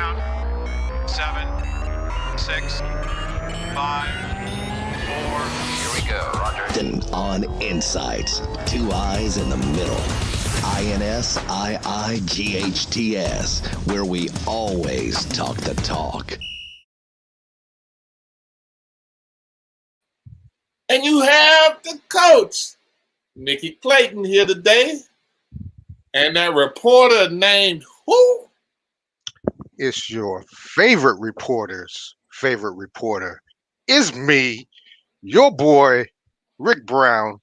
Countdown. 7, 6, 5, 4. Here we go, Roger. On Insights. Two eyes in the middle. INSIIGHTS, where we always talk the talk. And you have the coach, Mickey Clayton, here today. And that reporter named who? It's your favorite reporter's favorite reporter. Is me, your boy, Rick Brown,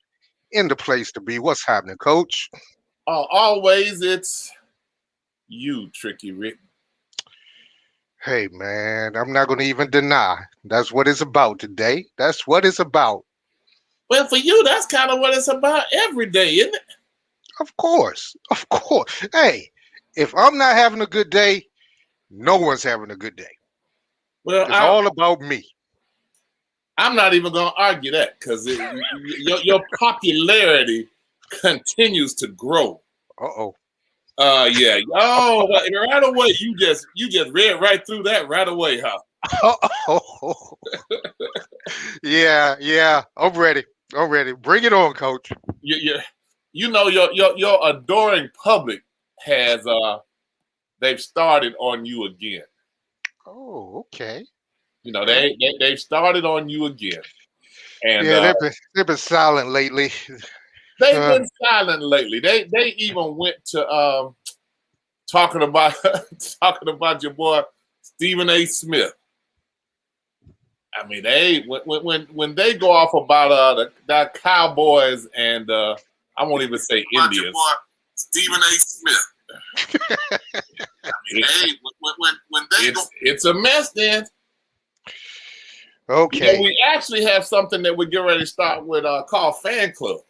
in the place to be. What's happening, Coach? Always it's you, Tricky Rick. Hey, man, I'm not going to even deny. That's what it's about today. That's what it's about. Well, for you, that's kind of what it's about every day, isn't it? Of course. Of course. Hey, if I'm not having a good day, no one's having a good day. Well, it's all about me. I'm not even going to argue that because your popularity continues to grow. Uh-oh. Yeah. Oh, right away. You just read right through that right away, huh? Uh-oh. Yeah. I'm ready. Bring it on, Coach. You know your adoring public has they've started on you again. Oh, okay. You know they've started on you again, and they've been silent lately. They've been silent lately. They even went to talking about your boy Stephen A. Smith. I mean, when they go off about the Cowboys and I won't even say Indians. Stephen A. Smith. I mean, when they it's a mess then. Okay. You know, we actually have something that we're getting ready to start with called Fan Club.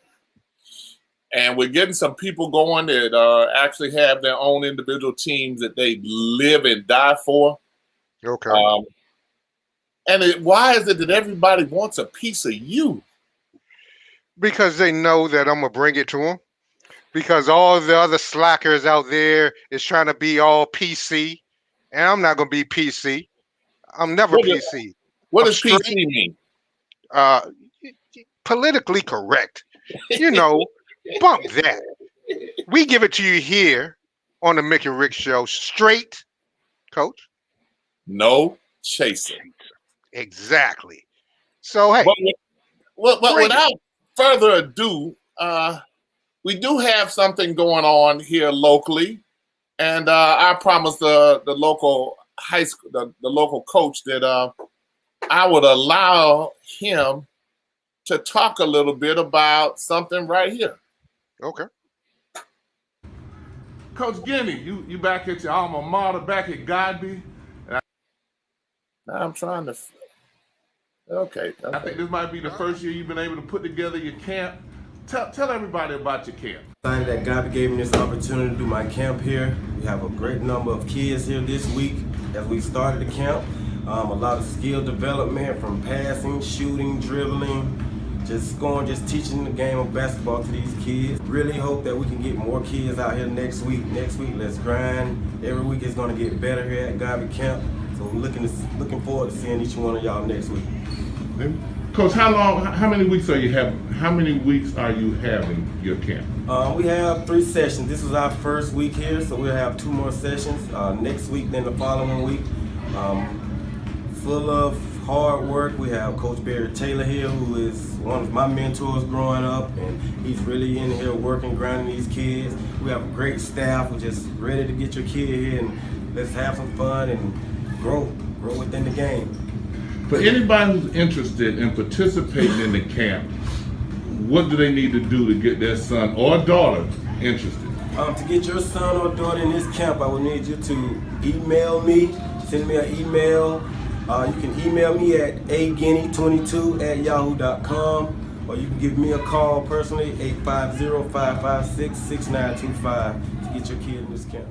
And we're getting some people going that actually have their own individual teams that they live and die for. Okay. Why is it that everybody wants a piece of you? Because they know that I'm going to bring it to them. Because all the other slackers out there is trying to be all PC. And I'm not going to be PC. I'm never PC. What does PC mean? Politically correct. You know, bump that. We give it to you here on the MicknRick Show. Straight, Coach. No chaser. Exactly. So, hey. But without further ado, we do have something going on here locally. And I promised the local high school, the local coach that I would allow him to talk a little bit about something right here. Okay. Coach Gennie, you back at your alma mater, back at Godby. Now I'm trying to. Okay. I think this might be the first year you've been able to put together your camp. Tell everybody about your camp. Excited that Godby gave me this opportunity to do my camp here. We have a great number of kids here this week as we started the camp. A lot of skill development from passing, shooting, dribbling, just teaching the game of basketball to these kids. Really hope that we can get more kids out here next week. Next week, let's grind. Every week is going to get better here at Godby Camp. So we're looking forward to seeing each one of y'all next week. Coach, how many weeks are you having? How many weeks are you having your camp? We have 3 sessions. This was our first week here, so we'll have 2 more sessions next week, then the following week. Full of hard work. We have Coach Barry Taylor here, who is one of my mentors growing up, and he's really in here working, grinding these kids. We have a great staff. We're just ready to get your kid here and let's have some fun and grow within the game. For anybody who's interested in participating in the camp, what do they need to do to get their son or daughter interested? To get your son or daughter in this camp, I would need you to email me, send me an email. You can email me at agennie22@yahoo.com, or you can give me a call personally, 850-556-6925, to get your kid in this camp.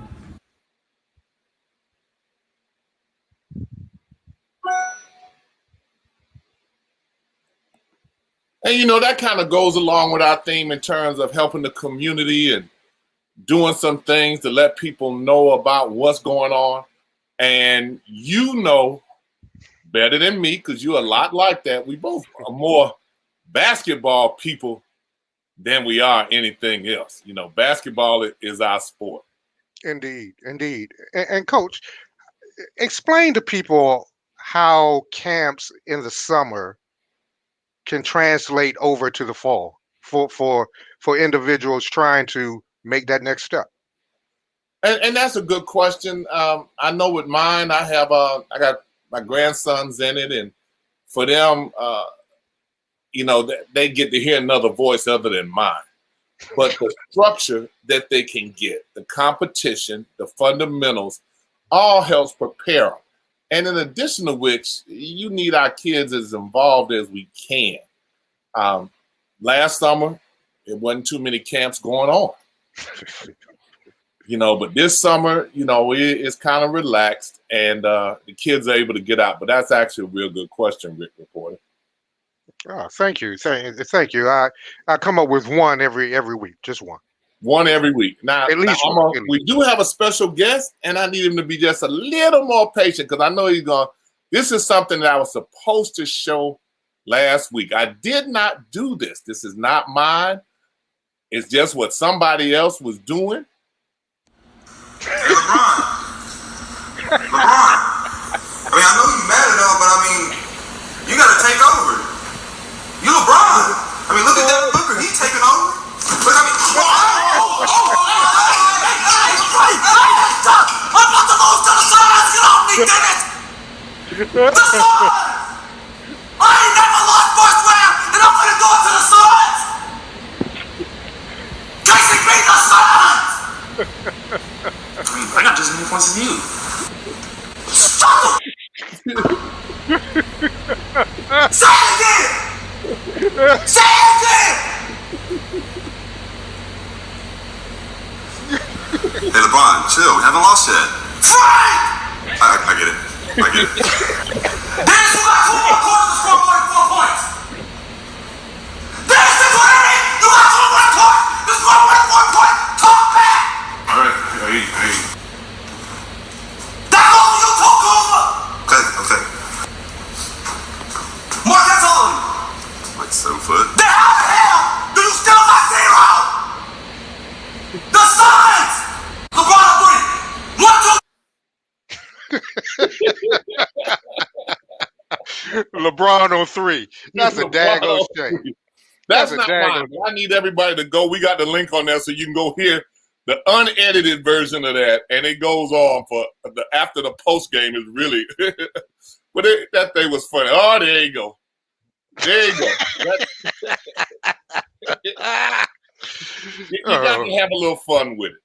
And you know, that kind of goes along with our theme in terms of helping the community and doing some things to let people know about what's going on. And you know better than me, because you're a lot like that. We both are more basketball people than we are anything else. You know, basketball is our sport. Indeed, indeed. And Coach, explain to people how camps in the summer can translate over to the fall for individuals trying to make that next step. And that's a good question. I know with mine, I got my grandsons in it, and for them, you know, they get to hear another voice other than mine. But the structure that they can get, the competition, the fundamentals, all helps prepare them. And in addition to which, you need our kids as involved as we can. Last summer, it wasn't too many camps going on. You know, but this summer, you know, it's kind of relaxed, and the kids are able to get out. But that's actually a real good question, Rick Reporter. Oh, thank you. Thank you. I come up with one every week, just one. One every week. Now, at least we do have a special guest, and I need him to be just a little more patient, because I know he's going. This is something that I was supposed to show last week. I did not do this. This is not mine. It's just what somebody else was doing. Hey, LeBron. I mean, I know you're mad at all, but I mean, you got to take over. You LeBron. I mean, look at that Booker. He's taking over. But I mean, I'm about to lose to the Suns. Get off me, damn it. The Suns. I ain't never lost first round, and I'm going to go to the Suns. Casey beat the Suns. I mean, I got just as many points as you. Stop! Say it again! Say it again! Hey, LeBron, chill. We haven't lost yet. Frank! I get it. There's who got 2 more quarters to score more than 4 points. There's the 20! You got 2 more quarters to score more than 4 points. Talk back! All right, hey. That's all you talk over! Okay. Mark, that's all of you. Like 7 foot. Then how the hell do you still got 0? The Suns! LeBron 3. 1, 2. LeBron on 3. That's a daggone shame. That's not mine. I need everybody to go. We got the link on there so you can go hear the unedited version of that, and it goes on for after the post game is really. But that thing was funny. Oh, there you go. You got to have a little fun with it.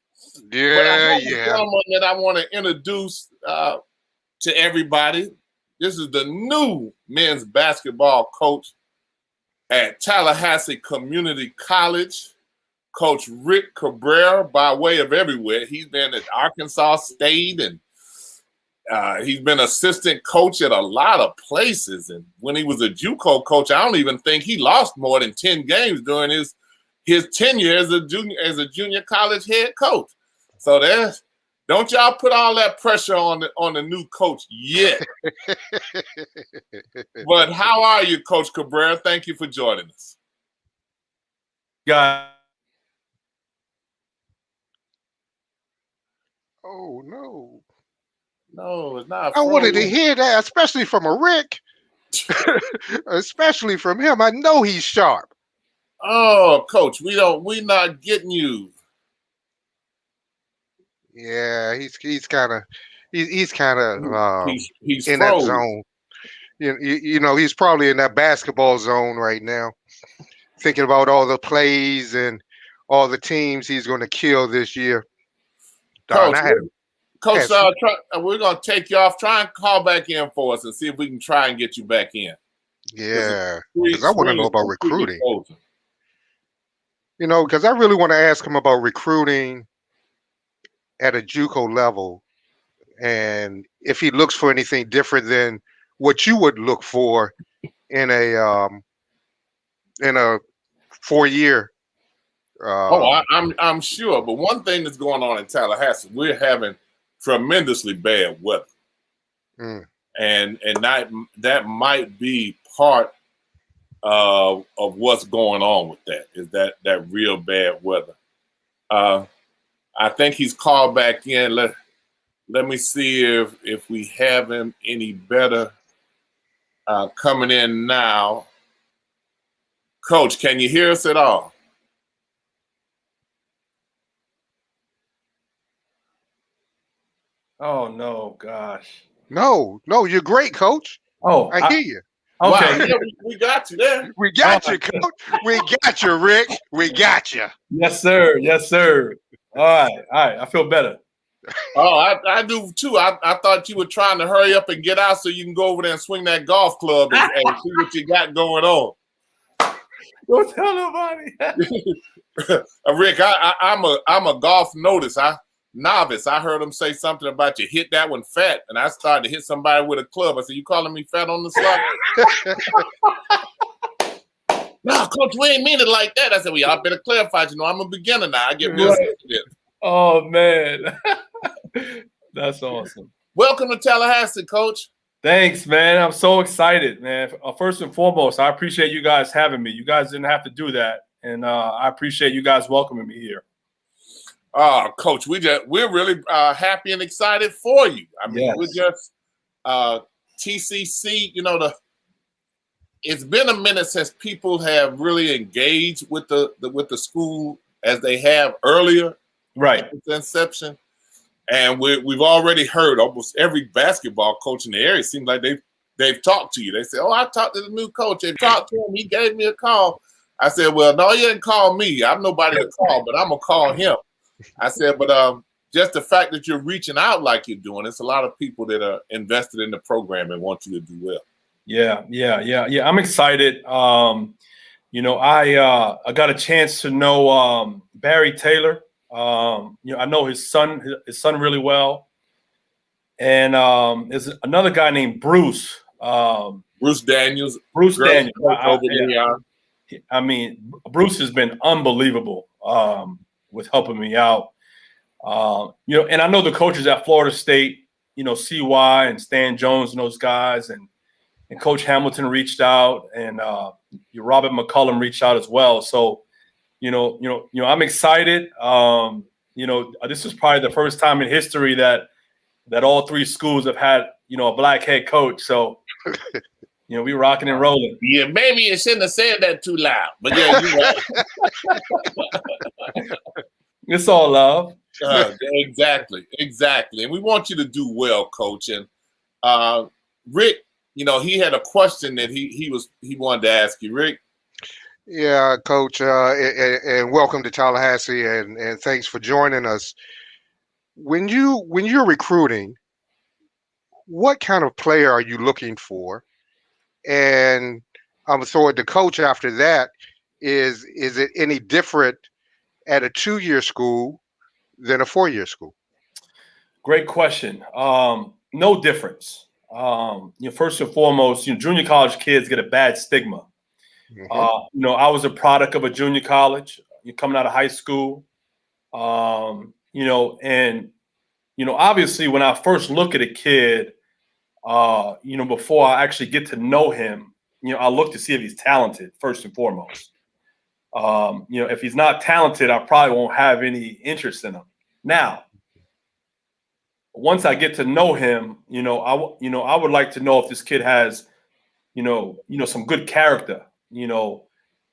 Yeah, but I have someone that I want to introduce to everybody. This is the new men's basketball coach at Tallahassee Community College, Coach Rick Cabrera, by way of everywhere. He's been at Arkansas State, and he's been assistant coach at a lot of places. And when he was a JUCO coach, I don't even think he lost more than 10 games during his tenure as a junior college head coach. So don't y'all put all that pressure on the new coach yet. But how are you, Coach Cabrera? Thank you for joining us. God. Oh no. No, it's not. I wanted to hear that, especially from a Rick. Especially from him. I know he's sharp. Oh, Coach, we're not getting you. Yeah, he's kind of he's in frozen. That zone. You know, he's probably in that basketball zone right now, thinking about all the plays and all the teams he's going to kill this year. Coach, we're going to take you off. Try and call back in for us and see if we can try and get you back in. Yeah, because I want to know about recruiting. You know, because I really want to ask him about recruiting at a JUCO level, and if he looks for anything different than what you would look for in a 4-year. I'm sure. But one thing that's going on in Tallahassee, we're having tremendously bad weather. and that might be part of what's going on with that, is that real bad weather. I think he's called back in. Let me see if we have him any better coming in now. Coach, can you hear us at all? Oh no, gosh. No, you're great, Coach. Oh, I hear you. Okay. Wow, yeah, we got you there. We got you, Coach. We got you, Rick. We got you. Yes, sir. Yes, sir. All right. I feel better. Oh, I do too. I thought you were trying to hurry up and get out so you can go over there and swing that golf club and see what you got going on. Don't tell nobody. Rick, I'm a golf novice. I heard him say something about you hit that one fat, and I started to hit somebody with a club. I said, "You calling me fat on the slot?" No, Coach, we ain't mean it like that. I said, "Well, y'all better clarify. You know, I'm a beginner now. I get real sensitive." Oh man, that's awesome. Welcome to Tallahassee, Coach. Thanks, man. I'm so excited, man. First and foremost, I appreciate you guys having me. You guys didn't have to do that, and I appreciate you guys welcoming me here. Coach, we're really happy and excited for you. I mean, Yes. we're just TCC. You know, it's been a minute since people have really engaged with the school as they have earlier, Right? Its inception, and we've already heard almost every basketball coach in the area. Seems like they've talked to you. They say, "Oh, I talked to the new coach. I talked to him. He gave me a call." I said, "Well, no, you didn't call me. I'm nobody to call, but I'm gonna call him." I said, but just the fact that you're reaching out like you're doing, it's a lot of people that are invested in the program and want you to do well. Yeah. I'm excited. You know, I got a chance to know Barry Taylor. You know, I know his son really well, and there's another guy named Bruce. Bruce Daniels. Daniels. Leon. I mean, Bruce has been unbelievable with helping me out. You know, and I know the coaches at Florida State, you know, CY and Stan Jones and those guys, and Coach Hamilton reached out, and Robert McCullum reached out as well. So, you know, I'm excited. You know, this is probably the first time in history that all three schools have had, you know, a black head coach. So, you know, we rocking and rolling. Yeah, maybe you shouldn't have said that too loud, but yeah, you're right. It's all love. Exactly. And we want you to do well, Coach. And Rick, you know, he had a question that he wanted to ask you, Rick. Yeah, Coach, and welcome to Tallahassee, and thanks for joining us. When you're recruiting, what kind of player are you looking for? And so the coach after that is it any different at a 2-year school than a 4-year school? Great question. No difference. You know, first and foremost, you know, junior college kids get a bad stigma. Mm-hmm. You know, I was a product of a junior college. You're coming out of high school. You know, and you know, obviously, when I first look at a kid, you know, before I actually get to know him, you know, I look to see if he's talented first and foremost. You know, if he's not talented, I probably won't have any interest in him. Now, once I get to know him, you know, I would like to know if this kid has, you know, some good character. You know,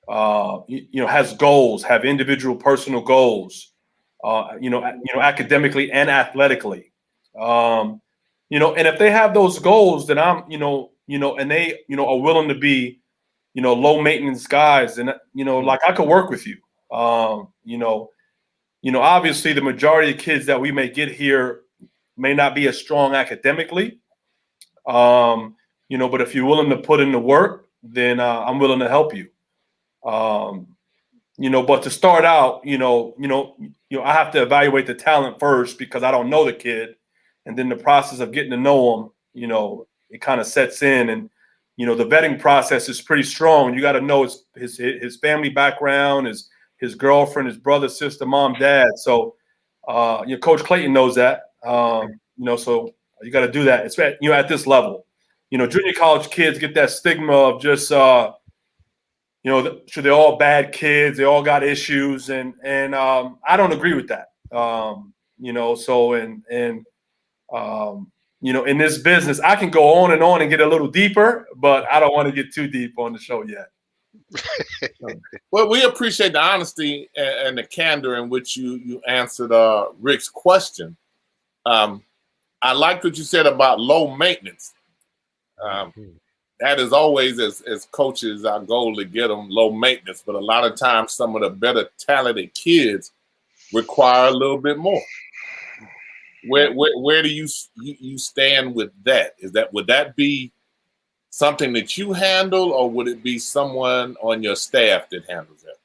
has goals, have individual personal goals. You know, academically and athletically. You know, and if they have those goals, then I'm, you know, and they, you know, are willing to be, you know, low maintenance guys, and you know, like I could work with you. You know, obviously the majority of kids that we may get here may not be as strong academically. You know, but if you're willing to put in the work, then I'm willing to help you. You know, but to start out, you know, I have to evaluate the talent first because I don't know the kid, and then the process of getting to know him, you know, it kind of sets in, and you know, the vetting process is pretty strong. You got to know his family background, his girlfriend, his brother, sister, mom, dad. So, you know, Coach Clayton knows that. You know, so You got to do that. It's at, at this level. Junior college kids get that stigma of just sure they're all bad kids. They all got issues, and I don't agree with that. In this business, I can go on and get a little deeper, but I don't want to get too deep on the show yet. Well, we appreciate the honesty and the candor in which you answered Rick's question. I liked what you said about low maintenance. That is always, as coaches, our goal to get them low maintenance. But a lot of times, some of the better talented kids require a little bit more. Where do you stand with that? Would that be something that you handle, or would it be someone on your staff that handles that?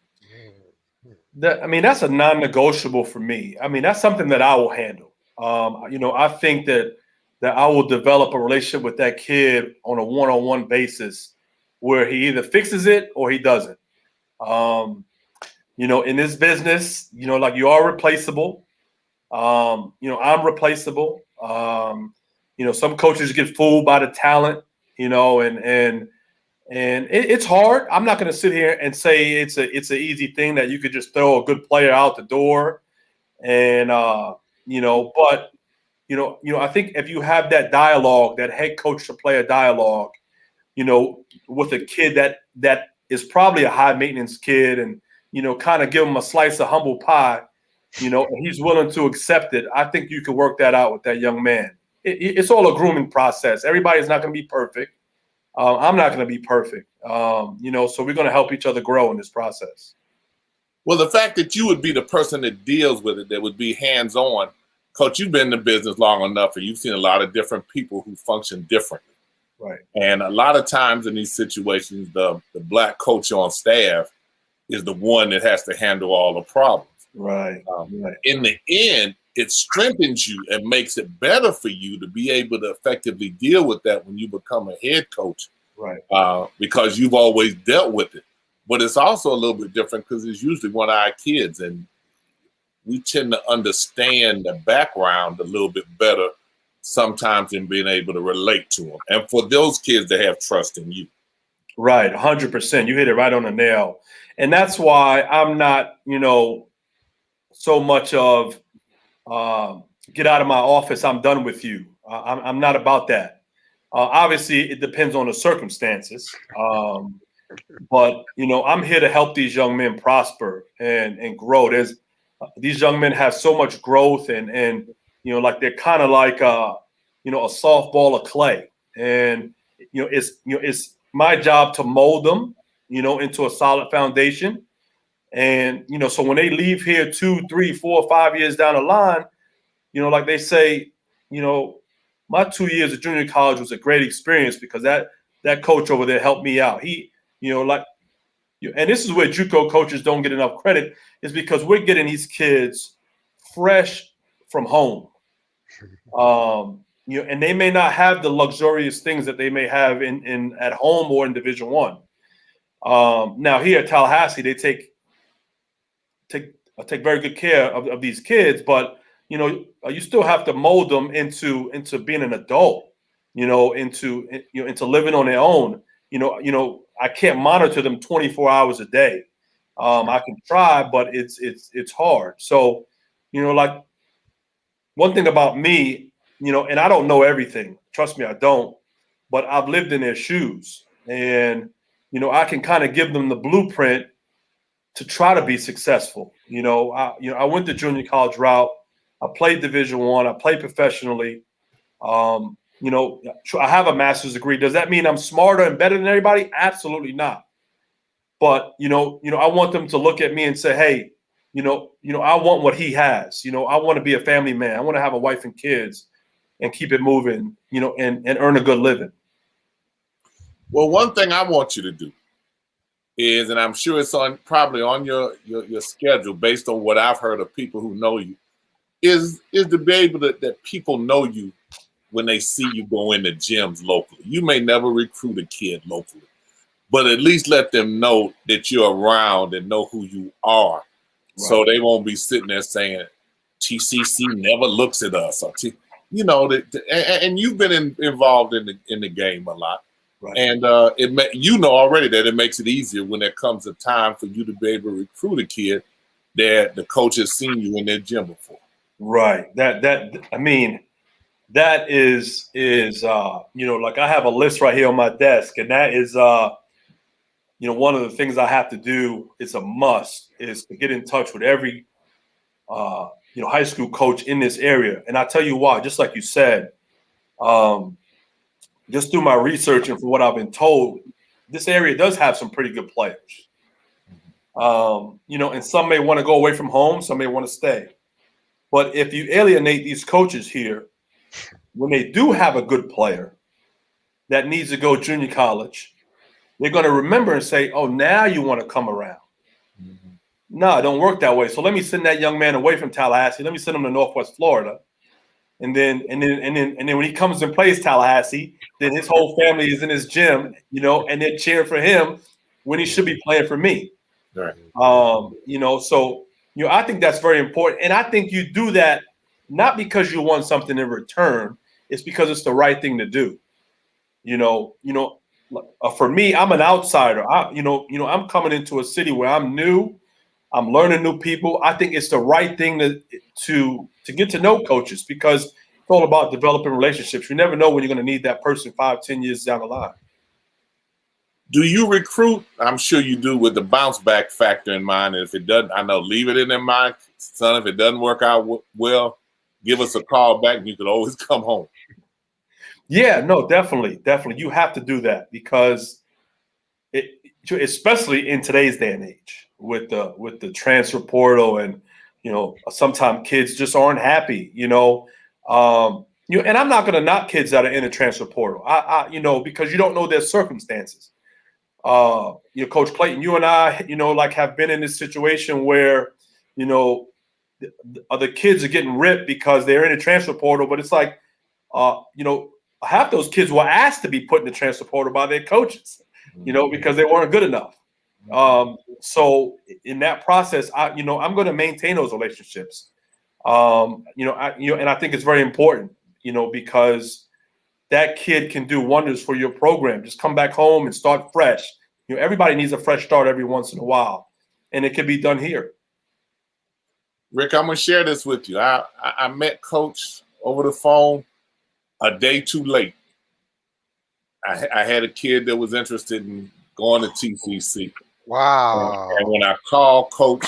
That's a non-negotiable for me. That's something that I will handle. I think that I will develop a relationship with that kid on a one-on-one basis where he either fixes it or he doesn't. In this business, like you are replaceable. I'm replaceable. Some coaches get fooled by the talent, and it's hard. I'm not going to sit here and say it's an easy thing that you could just throw a good player out the door, and but I think if you have that dialogue, that head coach to player dialogue, with a kid that is probably a high maintenance kid, and kind of give him a slice of humble pie. And he's willing to accept it. I think you can work that out with that young man. It's all a grooming process. Everybody's not going to be perfect. I'm not going to be perfect. So we're going to help each other grow in this process. Well, the fact that you would be the person that deals with it, that would be hands-on, Coach, you've been in the business long enough, and you've seen a lot of different people who function differently. Right. And a lot of times in these situations, the black coach on staff is the one that has to handle all the problems. Right. In the end, it strengthens you and makes it better for you to be able to effectively deal with that when you become a head coach. Right. Because you've always dealt with it. But it's also a little bit different because it's usually one of our kids, and we tend to understand the background a little bit better sometimes in being able to relate to them. And for those kids to have trust in you. Right. 100%. You hit it right on the nail. And that's why I'm not, so much of get out of my office, I'm done with you. I'm not about that. Obviously, it depends on the circumstances. But, I'm here to help these young men prosper and grow. These young men have so much growth and like they're kind of like, a softball of clay. And, it's my job to mold them, into a solid foundation. And, so when they leave here 2, 3, 4, 5 years down the line, like they say, my 2 years of junior college was a great experience because that coach over there helped me out. He, and this is where JUCO coaches don't get enough credit, is because we're getting these kids fresh from home. And they may not have the luxurious things that they may have in at home or in Division I. Now here at Tallahassee, they take very good care of these kids, but you still have to mold them into being an adult, into living on their own. I can't monitor them 24 hours a day. I can try, but it's hard. So, like one thing about me, and I don't know everything. Trust me, I don't. But I've lived in their shoes, and I can kind of give them the blueprint to try to be successful. I went the junior college route. I played Division I. I played professionally. I have a master's degree. Does that mean I'm smarter and better than everybody? Absolutely not. But I want them to look at me and say, hey, I want what he has. I want to be a family man. I want to have a wife and kids and keep it moving, and earn a good living. Well, one thing I want you to do is, and I'm sure it's probably on your schedule based on what I've heard of people who know you, is to be able to, that people know you when they see you go into gyms locally. You may never recruit a kid locally, but at least let them know that you're around and know who you are. Right. So they won't be sitting there saying, TCC never looks at us. Or you know, and you've been involved in the game a lot, Right. and you know already that it makes it easier when there comes a time for you to be able to recruit a kid that the coach has seen you in their gym before. Right. I mean, that is you know, like I have a list right here on my desk, and that is you know, one of the things I have to do, it's a must, is to get in touch with every you know, high school coach in this area. And I tell you why, just like you said, just through my research and from what I've been told, this area does have some pretty good players. You know, and some may want to go away from home, some may want to stay. But if you alienate these coaches here, when they do have a good player that needs to go junior college, they're going to remember and say, oh, now you want to come around. No, it don't work that way. So let me send that young man away from Tallahassee. Let me send him to Northwest Florida. And then when he comes and plays Tallahassee, then his whole family is in his gym, you know, and they cheer for him when he should be playing for me. Right. You know, so, you know, I think that's very important. And I think you do that not because you want something in return. It's because it's the right thing to do. You know, for me, I'm an outsider. I'm coming into a city where I'm new. I'm learning new people. I think it's the right thing to get to know coaches, because it's all about developing relationships. You never know when you're going to need that person 5-10 years down the line. Do you recruit? I'm sure you do, with the bounce back factor in mind. And if it doesn't, I know, leave it in their mind, son. If it doesn't work out well, give us a call back, and you could always come home. Yeah, no, definitely. You have to do that, because especially in today's day and age with the transfer portal, and, you know, sometimes kids just aren't happy, you know, and I'm not going to knock kids that are in the transfer portal, you know, because you don't know their circumstances. You know, Coach Clayton, you and I, you know, like, have been in this situation where, you know, the kids are getting ripped because they're in the transfer portal, but it's like, you know, half those kids were asked to be put in the transfer portal by their coaches, you know, because they weren't good enough. So in that process, I'm going to maintain those relationships. And I think it's very important, you know, because that kid can do wonders for your program. Just come back home and start fresh. You know, everybody needs a fresh start every once in a while, and it can be done here. Rick, I'm going to share this with you. I met Coach over the phone a day too late. I had a kid that was interested in going to TCC. Wow. And when I called Coach,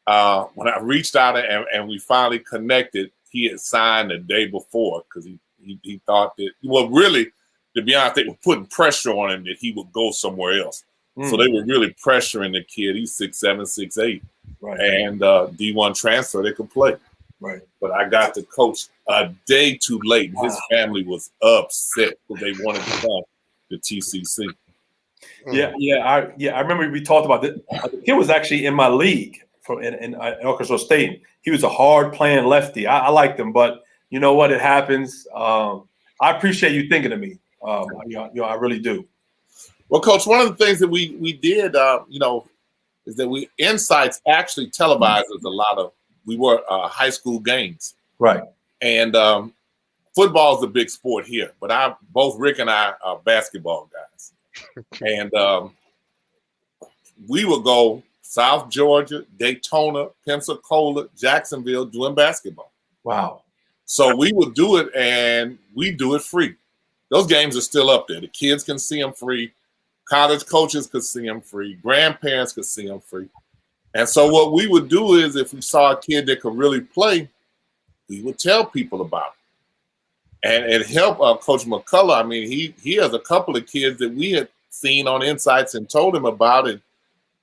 when I reached out and we finally connected, he had signed the day before, because he thought that, well, really, to be honest, they were putting pressure on him that he would go somewhere else. So they were really pressuring the kid. He's 6'7", 6'8", right, and D1 transfer, they could play. Right. But I got to Coach a day too late. Wow. His family was upset because they wanted to come to TCC. I remember we talked about this. The kid was actually in my league in Arkansas State. He was a hard playing lefty. I liked him, but you know what? It happens. I appreciate you thinking of me. I really do. Well, Coach, one of the things that we did, is that Insights actually televises a lot of high school games. Right. And football is a big sport here, but both Rick and I are basketball guys. And we would go South Georgia, Daytona, Pensacola, Jacksonville doing basketball. Wow. So we would do it, and we do it free. Those games are still up there. The kids can see them free. College coaches could see them free. Grandparents could see them free. And so what we would do is, if we saw a kid that could really play, we would tell people about it. And it helped Coach McCullough. I mean, he has a couple of kids that we had seen on Insights and told him about it.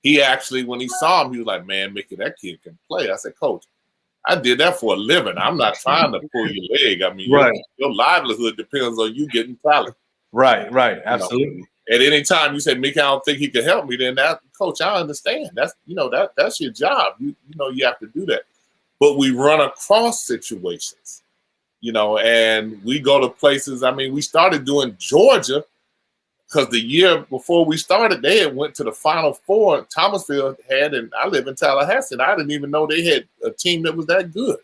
He actually, when he saw him, he was like, man, Mickey, that kid can play. I said, Coach, I did that for a living. I'm not trying to pull your leg. I mean, right. Your livelihood depends on you getting talent. Right, absolutely. At any time you say, Mickey, I don't think he can help me, then Coach, I understand. That's that's your job. You have to do that. But we run across situations, and we go to places. I mean, we started doing Georgia because the year before we started, they had went to the Final Four. Thomasville had, and I live in Tallahassee, and I didn't even know they had a team that was that good.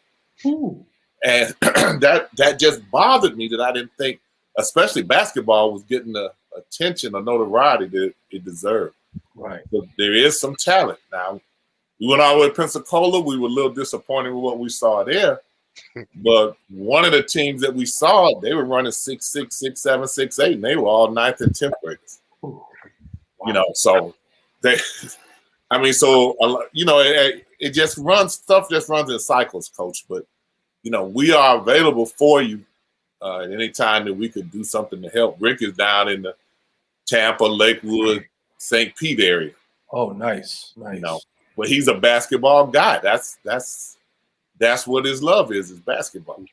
Ooh. And that just bothered me that I didn't think, especially basketball, was getting the attention or notoriety that it deserved. Right. But there is some talent. Now, we went all the way to Pensacola. We were a little disappointed with what we saw there. But one of the teams that we saw, they were running 6'6", 6'7", 6'8", and they were all 9th and 10th graders. Wow. You know, so they, I mean, so, you know, it just runs, stuff just runs in cycles, Coach. But, you know, we are available for you at any time that we could do something to help. Rick is down in the Tampa, Lakewood, St. Pete area. Oh, nice. You know, but he's a basketball guy. That's what his love is basketball.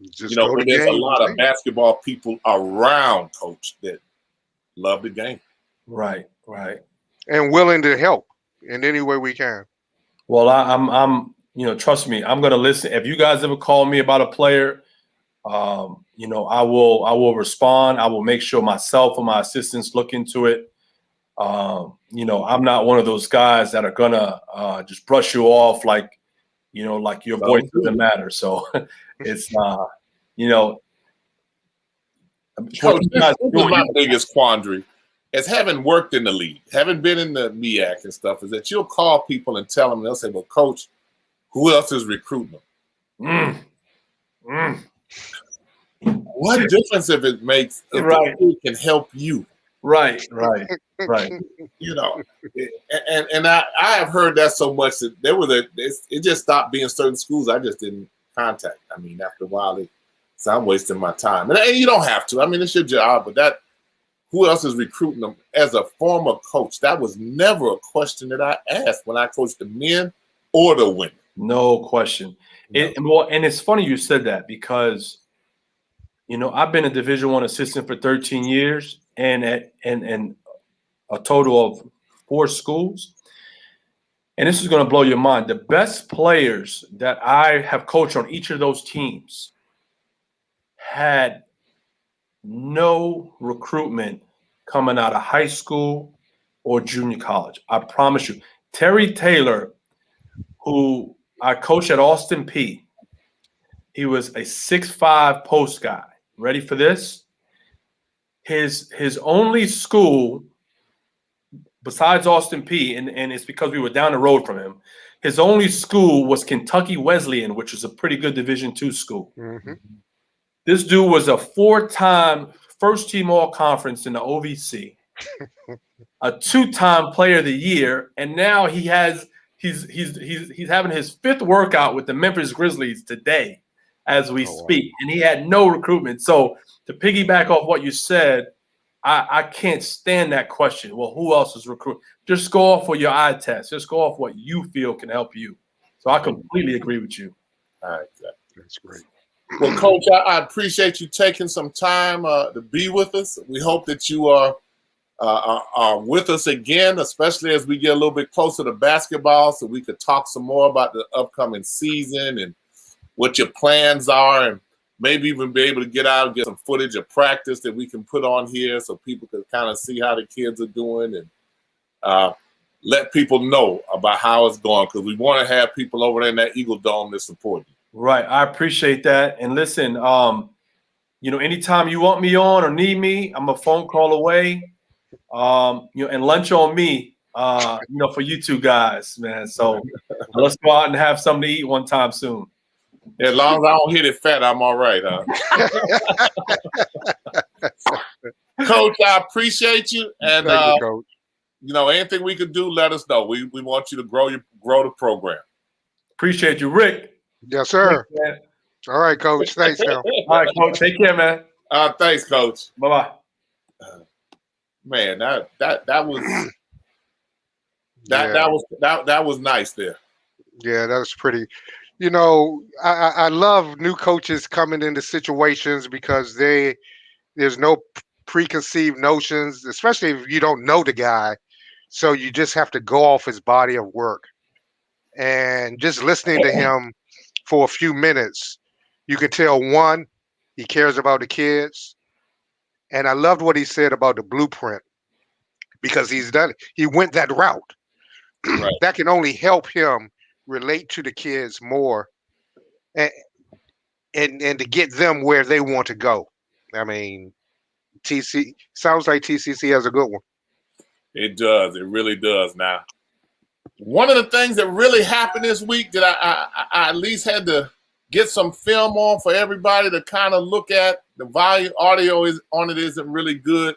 Just you know, go to there's a games, lot of basketball people around, Coach, that love the game. Right, right. and willing to help in any way we can. Well, I'm, you know, trust me, I'm gonna listen. If you guys ever call me about a player, you know, I will respond. I will make sure myself or my assistants look into it. You know, I'm not one of those guys that are gonna just brush you off like, you know, like your voice doesn't matter. So it's you know, Coach, this is my biggest quandary. As having worked in the league, having been in the MEAC and stuff, is that you'll call people and tell them, they'll say, well, Coach, who else is recruiting them? What difference if it makes if the school can help you? Right. You know, and I have heard that so much that it just stopped being certain schools I just didn't contact. I mean, after a while, so I'm wasting my time. And you don't have to. I mean, it's your job, but who else is recruiting them? As a former coach, that was never a question that I asked when I coached the men or the women. No question. No. And it's funny you said that because, you know, I've been a Division I assistant for 13 years and a total of 4 schools. And this is going to blow your mind. The best players that I have coached on each of those teams had no recruitment coming out of high school or junior college. I promise you. Terry Taylor, who I coached at Austin P, he was a 6'5" post guy. Ready for this? His only school besides Austin P, and it's because we were down the road from him, his only school was Kentucky Wesleyan, which is a pretty good Division II school. Mm-hmm. This dude was a 4-time first-team All-Conference in the OVC, a 2-time Player of the Year, and now he's having his 5th workout with the Memphis Grizzlies today as we speak, and he had no recruitment. So to piggyback off what you said, I can't stand that question. Well, who else is recruiting? Just go off with your eye test. Just go off what you feel can help you. So I completely agree with you. All right, That's great. well, Coach, I appreciate you taking some time to be with us. We hope that you are with us again, especially as we get a little bit closer to basketball, so we could talk some more about the upcoming season and what your plans are, and maybe even be able to get out and get some footage of practice that we can put on here so people can kind of see how the kids are doing and let people know about how it's going, because we want to have people over there in that Eagle Dome to support you. Right. I appreciate that. And listen, you know, anytime you want me on or need me, I'm a phone call away. You know, and lunch on me, you know, for you two guys, man. So let's go out and have something to eat one time soon. As long as I don't hit it fat, I'm all right, huh? Coach, I appreciate you. And, Thank you, Coach. you know, anything we can do, let us know. We want you to grow the program. Appreciate you, Rick. Yes, sir. Thanks, All right, Coach. Thanks, Phil. all right, Coach. Take care, man. Thanks, Coach. Bye-bye. Man, that was that was nice there. Yeah, that was pretty. You know, I love new coaches coming into situations because there's no preconceived notions, especially if you don't know the guy. So you just have to go off his body of work. And just listening to him for a few minutes, you can tell, one, he cares about the kids. And I loved what he said about the blueprint, because he went that route. Right. That can only help him relate to the kids more. and to get them where they want to go. I mean, sounds like TCC has a good one. It does. It really does. Now, one of the things that really happened this week that I at least had to get some film on for everybody to kind of look at. The volume audio is on it isn't really good,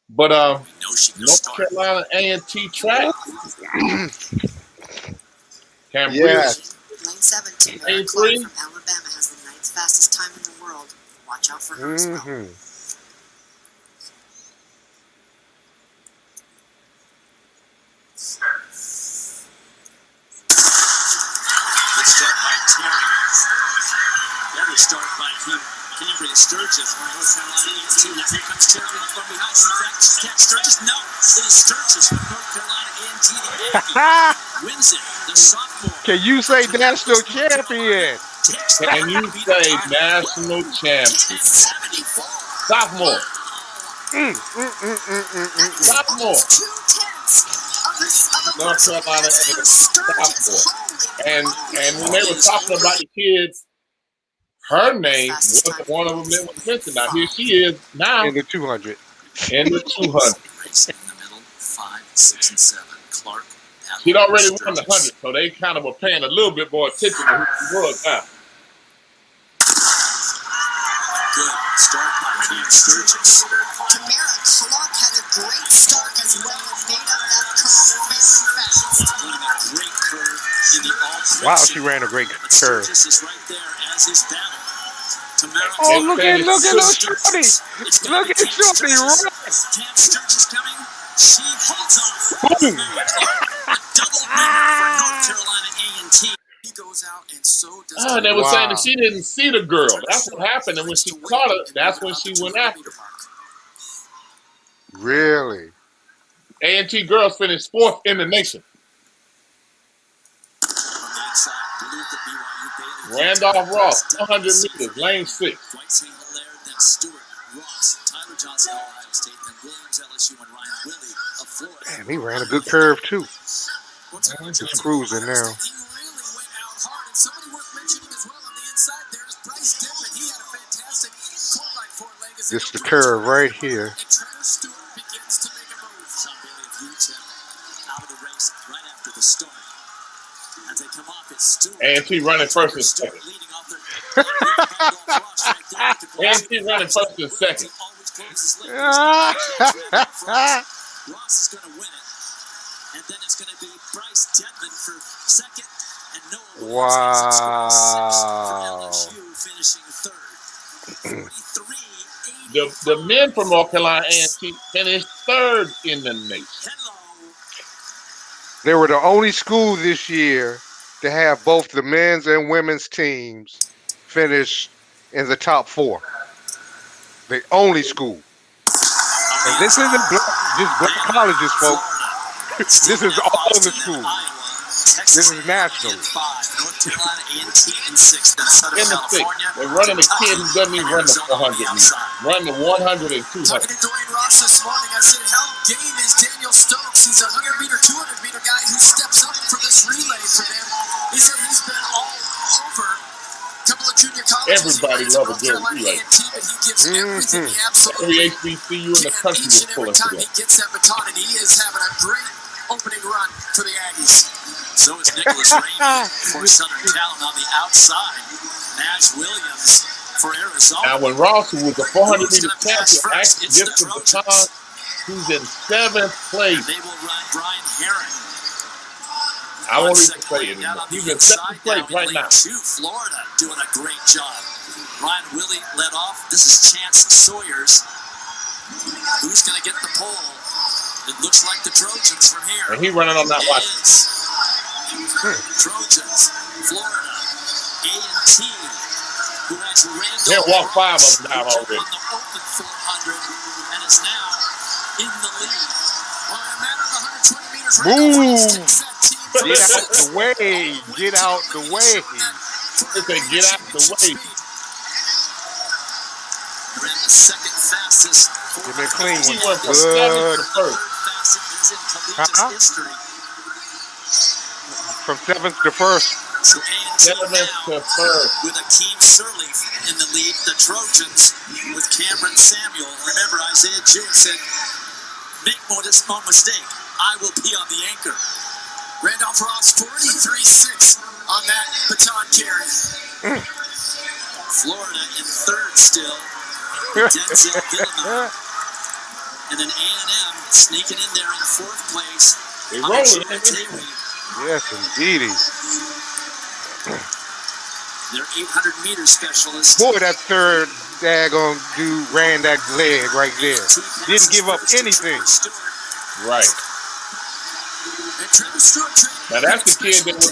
but North Carolina A&T track. Cabrera. Yes. Lane 7, Tallahassee from Alabama has the 9th fastest time in the world. Watch out for her as well. Mm-hmm. Good start by Terry. Every start by Cabrera Sturgis from North Carolina A&T. Now here comes Terry from behind. Catch Sturgis. No, it is Sturgis from North Carolina A&T. Wins it. The sophomore. Can you say national champion? Can you say national champion? Sophomore. Sophomore. North Carolina A&T sophomore. And when they were talking about the kids, her name wasn't one of them that was mentioned. Now here she is now In the 200. in the 200. Race in the middle, 5, 6, and 7. Clark. She'd already won the 100, so they kind of were paying a little bit more attention to who she was now. Good start by Cam Sturgis. Cabrera Clark had a great start as well and made up that curve very fast. Running a great curve in the all. Wow, she ran a great But curve. Sturgis is right there as his battle. Tamara. Oh, look at Shorty. It's Look at Cam Shorty run. Sturgis. Cam Sturgis coming. She holds off. Boom. A double winner for North Carolina A&T. He goes out and so does. Oh, they were Wow. saying that she didn't see the girl. That's what happened. And when she caught her, that's when she went after her. Really? A&T girls finished 4th in the nation. From the inside, Duluth at BYU, Bailey. Randolph Ross, 100 meters, lane 6. Dwight St. Hilaire, then Stewart, Ross, Tyler Johnson, Ohio State, then Williams, LSU, and Ryan Willie of Florida. Damn, he ran a good curve too. Just cruising now. He really went out hard, and somebody worth mentioning as well on the inside there is Bryce Denman. He had a fantastic 4x4 leg. Just the curve right here. And Trevor Stewart begins to make a move. Sean Bailey of UTEP out of the race right after the start. As they come off, it's Stewart. A&T running first and second. Leading off their A&T running first and second. always closes his legs. Ross is going to win it. And then it's going to be Bryce Denman for second. And Noah Williams exits scoring 6 for LSU, finishing third. 43-84. The men from North Carolina A&T finished 3rd in the nation. They were the only school this year to have both the men's and women's teams finish in the top 4. The only school. And this isn't just black colleges, folks. This is all the schools. This is national. North Carolina A&T in 6th. Then Southern In the 6th. California. They're running a kid who doesn't even run the 400 meters. Run the 100 and 200. Talking to Dwayne Ross this morning, I said, how game is Daniel Stokes? He's a 100-meter, 200-meter guy who steps up for this relay for them. He said he's been all over a couple of junior colleges. Everybody loves a good relay. But he gives everything he absolutely Every HBCU in the country each is and pulling every time for he them. gets that baton, and he is having a great opening run for the Aggies. So is Nicholas Rainey for Southern Cal on the outside. Nash Williams for Arizona. Now, when Ross, who was a 400 meter champion, actually gets the baton, he's in 7th place. They will run Brian Herring. I won't even say it anymore. He's in 7th place right now. Florida doing a great job. Ryan Willie led off. This is Chance Sawyers. Who's going to get the pole? It looks like the Trojans from here. And he running on that watch. It is. Trojans, Florida, A&T, who has Randall. They'll walk 5 of them down already. On the open 400, and is now in the lead. Well, in a matter of 120 meters, Move. takes that team from Get out sixth the way. Get out the way. They say, get out the way. Ran the second fastest. Give me a clean He one. went from 7th Good. to 1st. Fastest in collegiate history. From 7th to 1st. So A&T now with Akeem Sirleaf in the lead. The Trojans with Cameron Samuel. Remember, Isaiah Jewett said, make no mistake, I will be on the anchor. Randolph Ross 43-6 on that baton carry. Florida in third still. Denzel Villanova. And then A&M sneaking in there in fourth place. They rolling. Yes, indeedy. Their 800-meter specialist. Boy, that third daggone dude ran that leg right there. Didn't give up anything. Right. Now that's the kid that was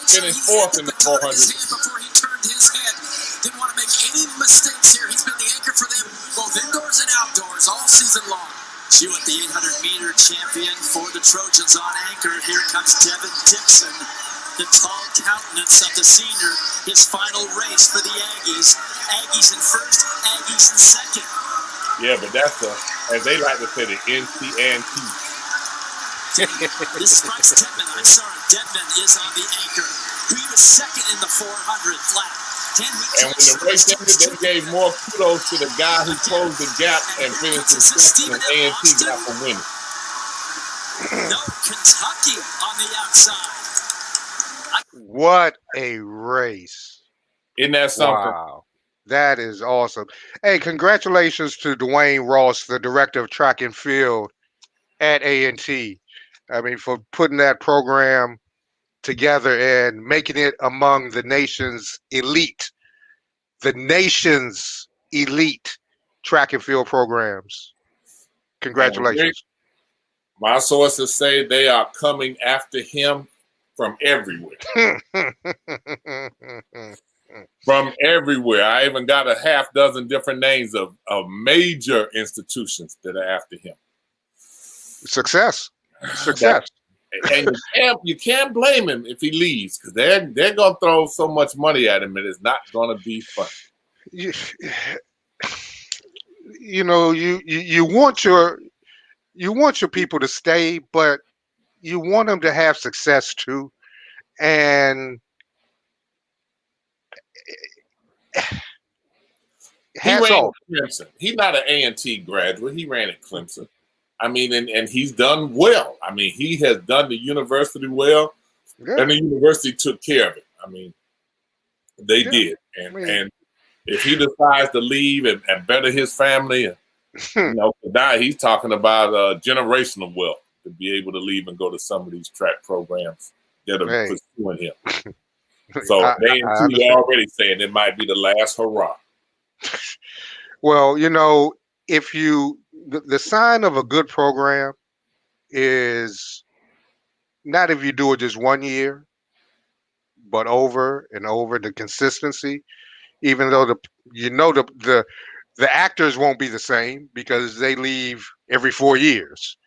finished fourth in the 400. Before he turned his head, didn't want to make any mistakes here. He's been the anchor for them, both indoors and outdoors, all season long. Jewett, the 800-meter champion for the Trojans on anchor. Here comes Devin Dixon, the tall countenance of the senior. His final race for the Aggies. Aggies in first, Aggies in second. Yeah, but that's as they like to say, the NC&T. This is Bryce Deadman. I'm sorry, Deadman is on the anchor. He was second in the 400 flat. And when the race ended, they gave more kudos to the guy who closed the gap and finished in second, and A&T got for winning. No, Kentucky on the outside. What a race. Isn't that something? Wow. That is awesome. Hey, congratulations to Dwayne Ross, the director of track and field at A&T. I mean, for putting that program together and making it among the nation's elite track and field programs. Congratulations. My sources say they are coming after him from everywhere. From everywhere. I even got a half dozen different names of major institutions that are after him. Success. And you can't blame him if he leaves, because they're gonna throw so much money at him, and it's not gonna be fun. You know, you want your people to stay, but you want them to have success too. And hats off. Clemson. He's not an A&T graduate. He ran at Clemson. I mean, and he's done well. I mean, he has done the university well, and the university took care of it. I mean, they did. And if he decides to leave and better his family, now he's talking about generational wealth to be able to leave and go to some of these track programs that are pursuing him. So A&T are already saying it might be the last hurrah. Well, you know, if the sign of a good program is not if you do it just 1 year, but over and over, the consistency, even though the actors won't be the same because they leave every 4 years.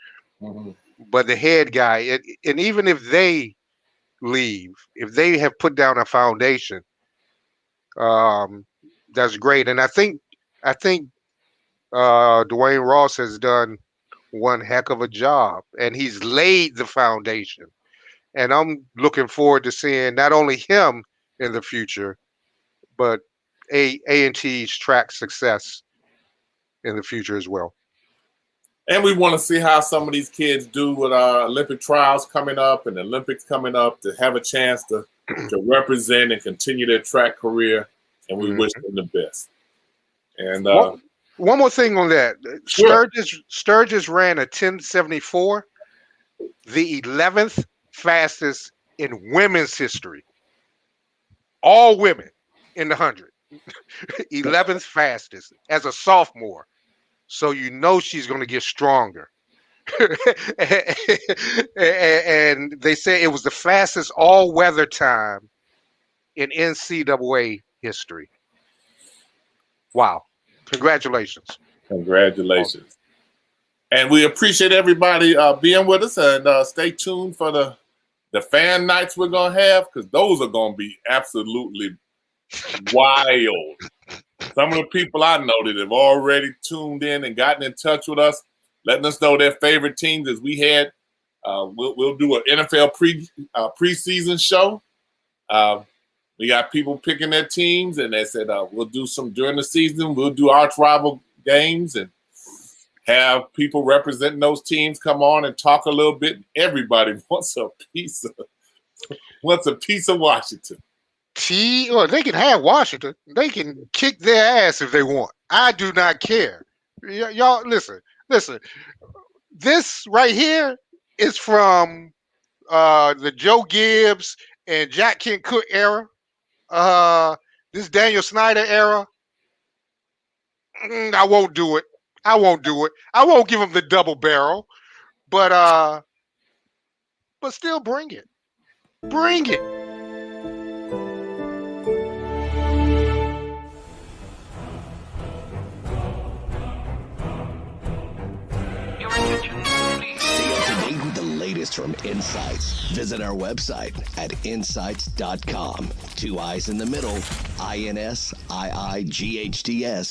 Mm-hmm. But the head guy, and even if they leave, if they have put down a foundation, that's great. And I think Dwayne Ross has done one heck of a job, and he's laid the foundation. And I'm looking forward to seeing not only him in the future, but A&T's track success in the future as well. And we want to see how some of these kids do with our Olympic trials coming up and the Olympics coming up, to have a chance to represent and continue their track career. And we wish them the best. And one more thing on that. Sure. Sturgis ran a 10:74, the 11th fastest in women's history. All women in the 100. 11th fastest as a sophomore. So you know she's going to get stronger. And they say it was the fastest all-weather time in NCAA history. Wow. Congratulations. Congratulations. And we appreciate everybody being with us, and stay tuned for the fan nights we're going to have, because those are going to be absolutely wild. Some of the people I know that have already tuned in and gotten in touch with us, letting us know their favorite teams. As we had, we'll do an NFL preseason show. We got people picking their teams, and they said we'll do some during the season. We'll do arch rival games and have people representing those teams come on and talk a little bit. Everybody wants a piece of Washington. Well, they can have Washington. They can kick their ass if they want. I do not care. Y'all, listen. This right here is from the Joe Gibbs and Jack Kent Cook era. This Daniel Snyder era. I won't do it. I won't give him the double barrel, but still bring it. Bring it. Stay up to date with the latest from Insights. Visit our website at insights.com. 2 I's in the middle, INSIIGHTS.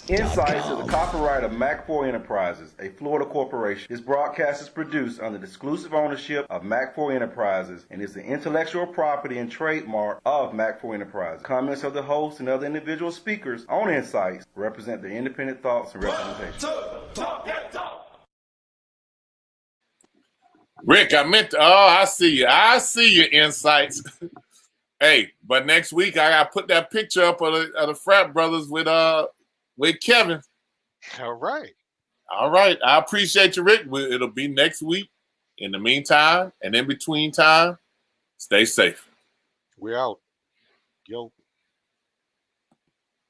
Insights is the copyright of Mac4 Enterprises, a Florida corporation. This broadcast is produced under the exclusive ownership of Mac4 Enterprises and is the intellectual property and trademark of Mac4 Enterprises. Comments of the host and other individual speakers on Insights represent their independent thoughts and representation. Rick, I see you. I see your Insights. Hey, but next week I got to put that picture up of the frat brothers with Kevin. All right. I appreciate you, Rick. It'll be next week. In the meantime, and in between time, stay safe. We're out. Yo.